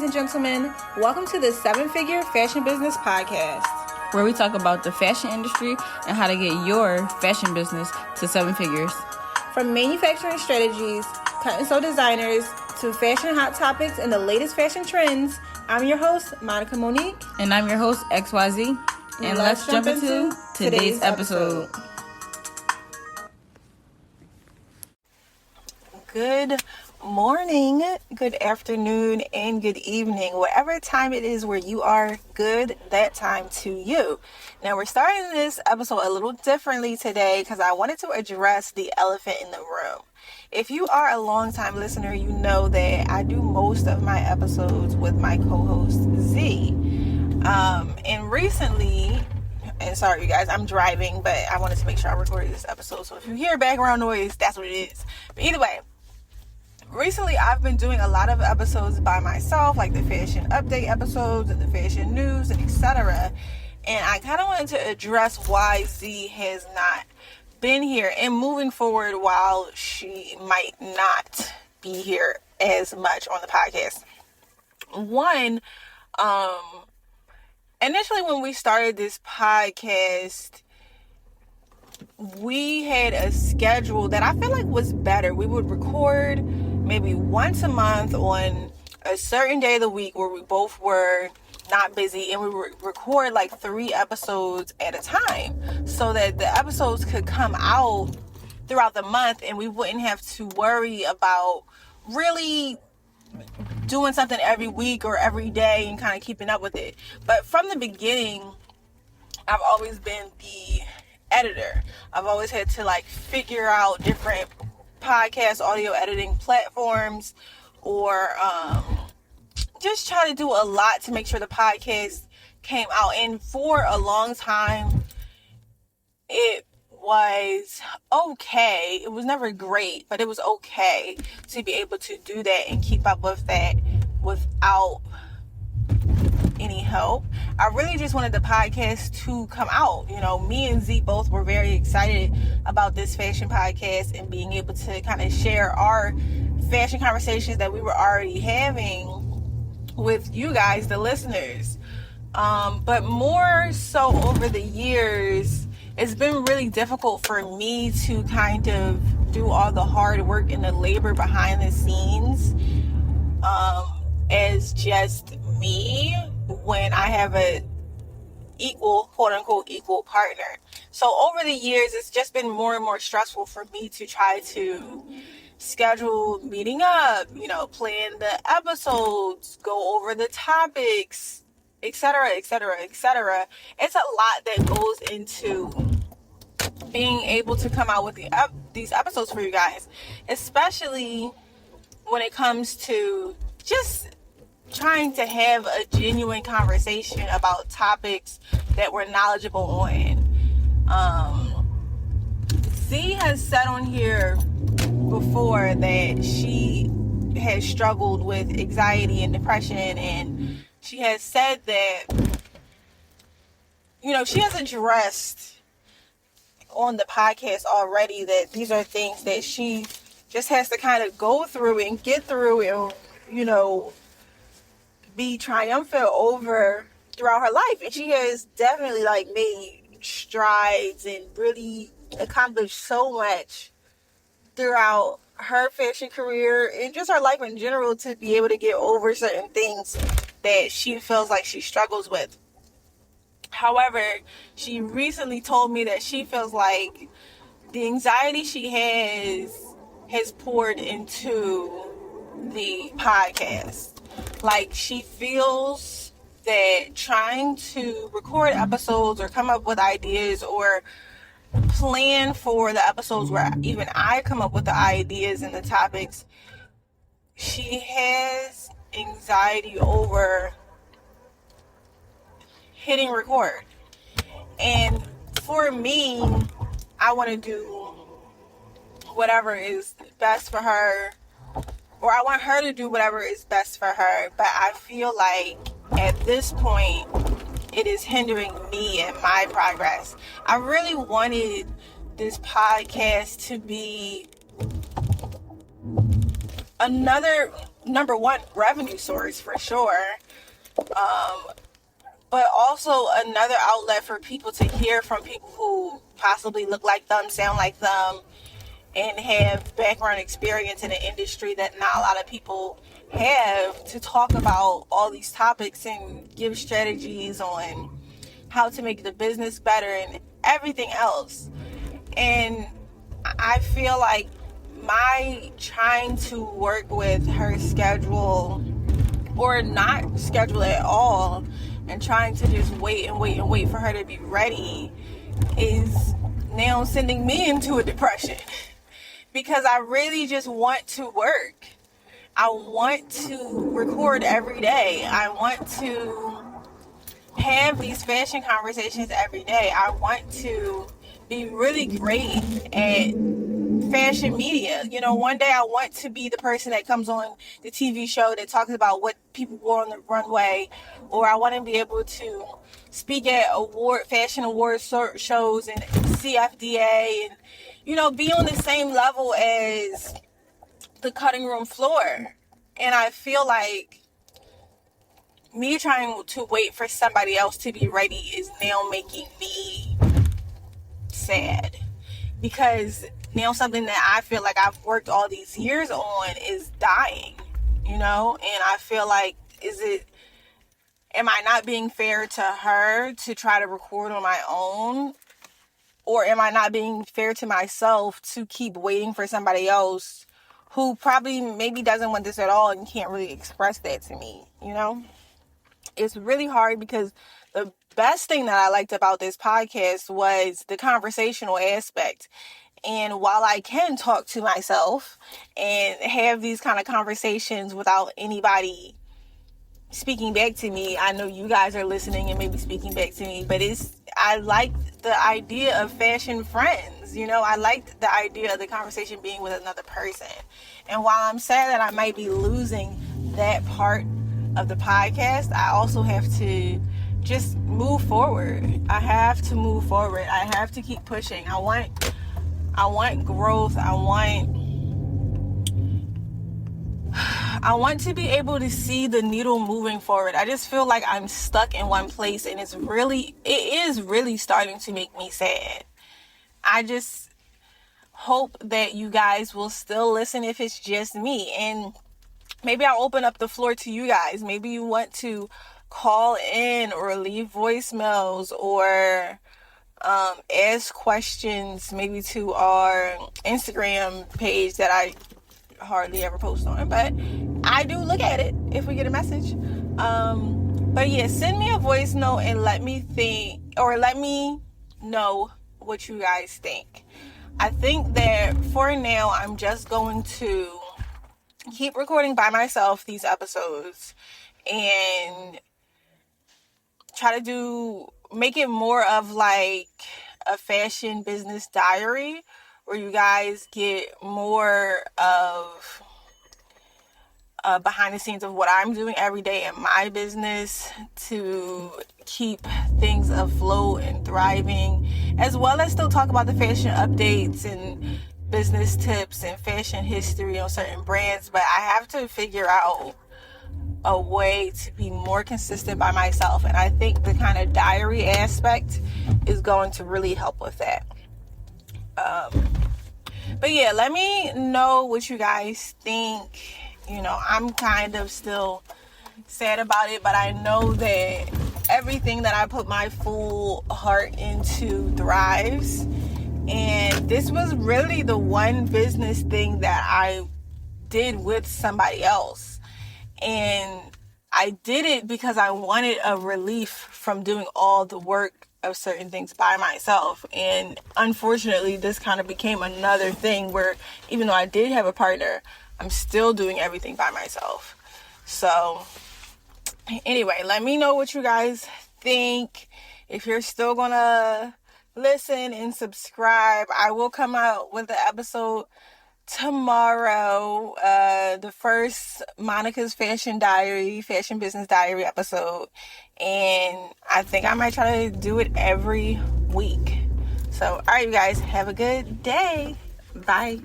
and gentlemen. Welcome to the 7-Figure Fashion Business Podcast, where we talk about the fashion industry and how to get your fashion business to 7 figures. From manufacturing strategies, cut and sew designers, to fashion hot topics and the latest fashion trends, I'm your host, Monica Monique. And I'm your host, XYZ. And let's jump into today's episode. Good morning, good afternoon, and good evening. Whatever time it is where you are, good that time to you. Now, we're starting this episode a little differently today because I wanted to address the elephant in the room. If you are a longtime listener, you know that I do most of my episodes with my co-host, Z. And recently, and sorry you guys, I'm driving, but I wanted to make sure I recorded this episode. So if you hear background noise, that's what it is. But either way, recently I've been doing a lot of episodes by myself, like the fashion update episodes and the fashion news and etc. And I kind of wanted to address why Z has not been here and moving forward while she might not be here as much on the podcast. One, initially when we started this podcast, we had a schedule that I feel like was better. We would record maybe once a month on a certain day of the week where we both were not busy, and we would record like 3 episodes at a time so that the episodes could come out throughout the month and we wouldn't have to worry about really doing something every week or every day and kind of keeping up with it. But from the beginning, I've always been the editor. I've always had to like figure out different podcast audio editing platforms or just try to do a lot to make sure the podcast came out. And for a long time, it was okay. It was never great, but it was okay to be able to do that and keep up with that without any help. I really just wanted the podcast to come out. You know, me and Z both were very excited about this fashion podcast and being able to kind of share our fashion conversations that we were already having with you guys, the listeners. But more so over the years, it's been really difficult for me to kind of do all the hard work and the labor behind the scenes as just me when I have a equal, quote unquote, equal partner. So over the years, it's just been more and more stressful for me to try to schedule meeting up, you know, plan the episodes, go over the topics, etc., etc., etc. It's a lot that goes into being able to come out with these episodes for you guys, especially when it comes to just trying to have a genuine conversation about topics that we're knowledgeable on. Z has said on here before that she has struggled with anxiety and depression, and she has said that, you know, she has addressed on the podcast already that these are things that she just has to kind of go through and get through and, you know, be triumphant over throughout her life. And she has definitely like made strides and really accomplished so much throughout her fashion career and just her life in general to be able to get over certain things that she feels like she struggles with. However, she recently told me that she feels like the anxiety she has poured into the podcast. Like, she feels that trying to record episodes or come up with ideas or plan for the episodes where even I come up with the ideas and the topics, she has anxiety over hitting record. And for me, I want to do whatever is best for her, or I want her to do whatever is best for her. But I feel like at this point, it is hindering me and my progress. I really wanted this podcast to be another number one revenue source for sure. But also another outlet for people to hear from people who possibly look like them, sound like them, and have background experience in an industry that not a lot of people have, to talk about all these topics and give strategies on how to make the business better and everything else. And I feel like my trying to work with her schedule, or not schedule at all, and trying to just wait for her to be ready, is now sending me into a depression. Because I really just want to work. I want to record every day. I want to have these fashion conversations every day. I want to be really great at fashion media. You know, one day I want to be the person that comes on the TV show that talks about what people wore on the runway, or I want to be able to speak at fashion award shows and CFDA, and, you know, be on the same level as the cutting room floor. And I feel like me trying to wait for somebody else to be ready is now making me sad, because now something that I feel like I've worked all these years on is dying, you know. And I feel like, am I not being fair to her to try to record on my own, or am I not being fair to myself to keep waiting for somebody else who probably maybe doesn't want this at all and can't really express that to me, you know? It's really hard, because the best thing that I liked about this podcast was the conversational aspect. And while I can talk to myself and have these kind of conversations without anybody speaking back to me, I know you guys are listening and maybe speaking back to me, but I like the idea of fashion friends, you know. I like the idea of the conversation being with another person. And while I'm sad that I might be losing that part of the podcast, I also have to just move forward. I have to move forward. I have to keep pushing. I want growth. I want to be able to see the needle moving forward. I just feel like I'm stuck in one place, and it is really starting to make me sad. I just hope that you guys will still listen if it's just me, and maybe I'll open up the floor to you guys. Maybe you want to call in or leave voicemails, or ask questions maybe to our Instagram page that I hardly ever post on, but I do look at it if we get a message. But yeah, send me a voice note and let me know what you guys think. I think that for now, I'm just going to keep recording by myself these episodes and try to make it more of like a fashion business diary, where you guys get more of behind the scenes of what I'm doing every day in my business to keep things afloat and thriving, as well as still talk about the fashion updates and business tips and fashion history on certain brands. But I have to figure out a way to be more consistent by myself, and I think the kind of diary aspect is going to really help with that. But yeah, let me know what you guys think. You know, I'm kind of still sad about it, but I know that everything that I put my full heart into thrives. And this was really the one business thing that I did with somebody else. And I did it because I wanted a relief from doing all the work of certain things by myself. And unfortunately, this kind of became another thing where even though I did have a partner, I'm still doing everything by myself. So anyway, let me know what you guys think. If you're still gonna listen and subscribe, I will come out with the episode tomorrow, the first Monica's Fashion Business Diary episode, and I think I might try to do it every week. So, all right, you guys, have a good day. Bye.